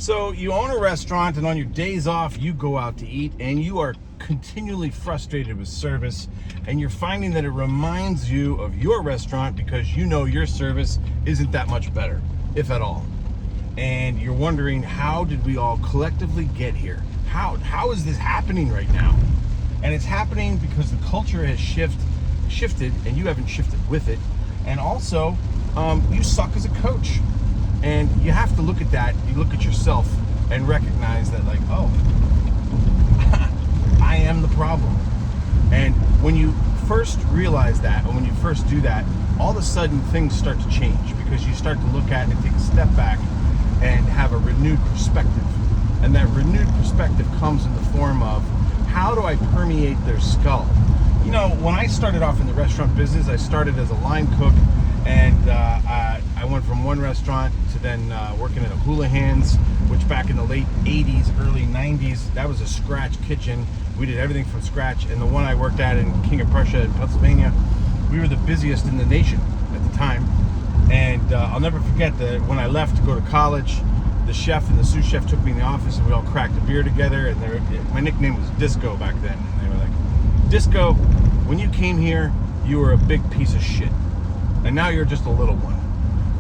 So you own a restaurant, and on your days off, you go out to eat, and you are continually frustrated with service, and you're finding that it reminds you of your restaurant because you know your service isn't that much better, if at all. And you're wondering, how did we all collectively get here? How is this happening right now? And it's happening because the culture has shifted, and you haven't shifted with it. And also, you suck as a coach. And you have to look at that. You look at yourself and recognize that, like, oh, I am the problem. And when you first realize that, and when you first do that, all of a sudden things start to change, because you start to look at it and take a step back and have a renewed perspective. And that renewed perspective comes in the form of, how do I permeate their skull? You know, when I started off in the restaurant business, I started as a line cook, and I went from one restaurant to then working at a Houlihan's, which back in the late 80s, early 90s, that was a scratch kitchen. We did everything from scratch. And the one I worked at in King of Prussia in Pennsylvania, we were the busiest in the nation at the time. And I'll never forget that when I left to go to college, the chef and the sous chef took me in the office, and we all cracked a beer together. And my nickname was Disco back then. And they were like, Disco, when you came here, you were a big piece of shit. And now you're just a little one.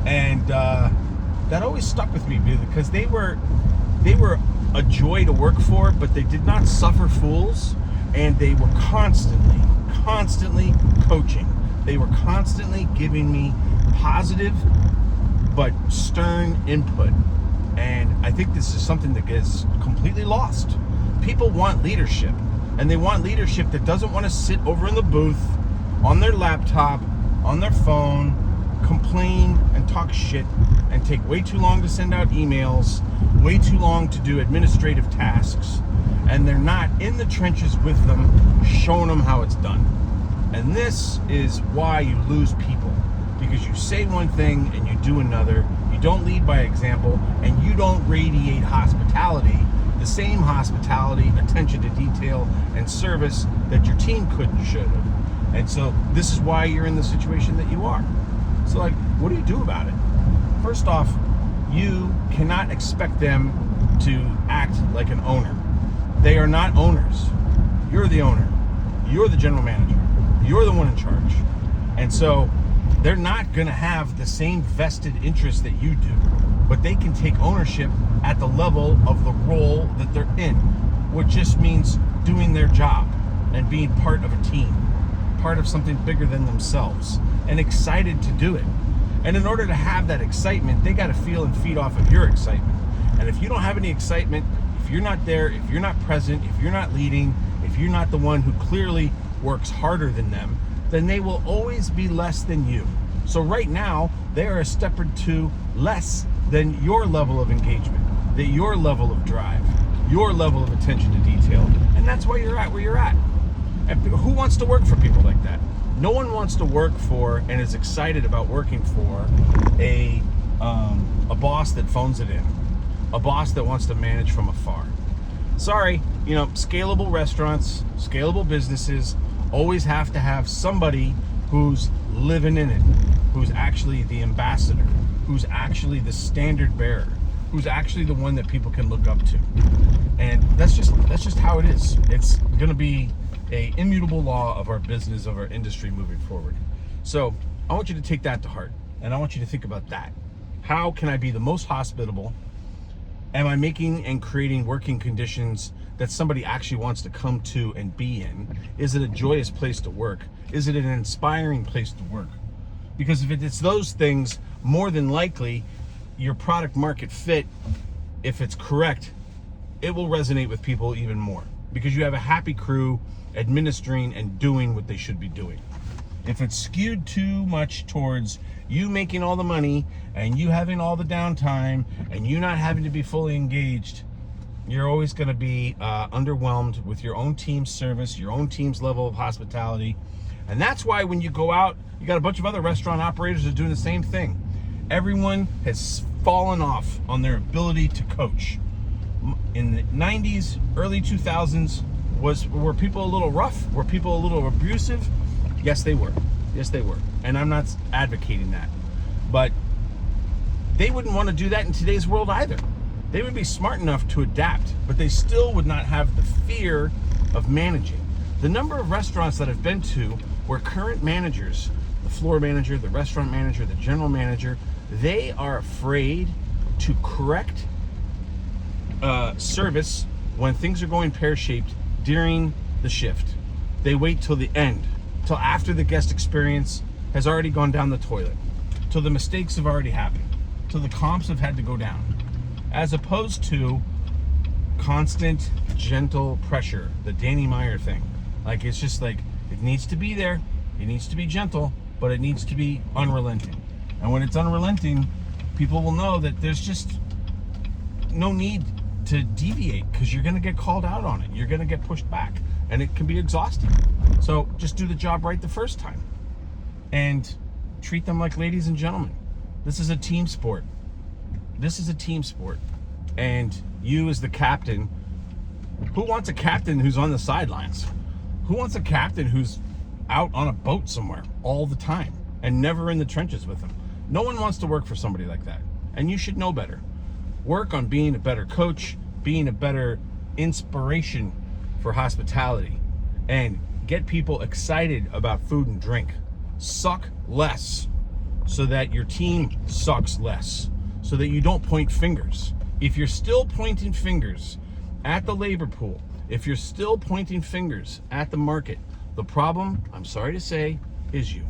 And that always stuck with me, because they were a joy to work for, but they did not suffer fools. And they were constantly coaching. They were constantly giving me positive but stern input. And I think this is something that gets completely lost. People want leadership, and they want leadership that doesn't want to sit over in the booth on their laptop, on their phone, complain and talk shit, and take way too long to send out emails, way too long to do administrative tasks, and they're not in the trenches with them, showing them how it's done. And this is why you lose people, because you say one thing and you do another. You don't lead by example, and you don't radiate hospitality, the same hospitality, attention to detail, and service that your team could and should have. And so this is why you're in the situation that you are. So, like, what do you do about it? First off, you cannot expect them to act like an owner. They are not owners. You're the owner. You're the general manager. You're the one in charge. And so they're not going to have the same vested interest that you do, but they can take ownership at the level of the role that they're in, which just means doing their job and being part of a team, part of something bigger than themselves, and excited to do it. And in order to have that excitement, they got to feel and feed off of your excitement. And if you don't have any excitement, if you're not there, if you're not present, if you're not leading, if you're not the one who clearly works harder than them, then they will always be less than you. So right now, they are a step or two less than your level of engagement, your level of drive, your level of attention to detail. And that's why you're at where you're at. And who wants to work for people like that? No one wants to work for and is excited about working for a boss that phones it in, a boss that wants to manage from afar. Sorry, scalable restaurants, scalable businesses always have to have somebody who's living in it, who's actually the ambassador, who's actually the standard bearer, who's actually the one that people can look up to. And that's just how it is. It's going to be a immutable law of our business, of our industry moving forward. So I want you to take that to heart, and I want you to think about that. How can I be the most hospitable? Am I making and creating working conditions that somebody actually wants to come to and be in? Is it a joyous place to work? Is it an inspiring place to work? Because if it's those things, more than likely, your product market fit, if it's correct, it will resonate with people even more, because you have a happy crew administering and doing what they should be doing. If it's skewed too much towards you making all the money and you having all the downtime and you not having to be fully engaged, you're always going to be underwhelmed with your own team's service, your own team's level of hospitality. And that's why when you go out, you got a bunch of other restaurant operators that are doing the same thing. Everyone has fallen off on their ability to coach. In the 90s, early 2000s, were people a little rough? Were people a little abusive? Yes, they were. Yes, they were. And I'm not advocating that. But they wouldn't want to do that in today's world either. They would be smart enough to adapt, but they still would not have the fear of managing. The number of restaurants that I've been to where current managers, the floor manager, the restaurant manager, the general manager, they are afraid to correct service when things are going pear-shaped during the shift. They wait till the end, till after the guest experience has already gone down the toilet, till the mistakes have already happened, till the comps have had to go down, as opposed to constant, gentle pressure, the Danny Meyer thing. Like, it's just like, it needs to be there, it needs to be gentle, but it needs to be unrelenting. And when it's unrelenting, people will know that there's just no need to deviate, because you're going to get called out on it. You're going to get pushed back, and it can be exhausting. So just do the job right the first time and treat them like ladies and gentlemen. This is a team sport. This is a team sport. And you, as the captain, who wants a captain who's on the sidelines? Who wants a captain who's out on a boat somewhere all the time and never in the trenches with them? No one wants to work for somebody like that. And you should know better. Work on being a better coach, being a better inspiration for hospitality, and get people excited about food and drink. Suck less so that your team sucks less, so that you don't point fingers. If you're still pointing fingers at the labor pool, if you're still pointing fingers at the market, the problem, I'm sorry to say, is you.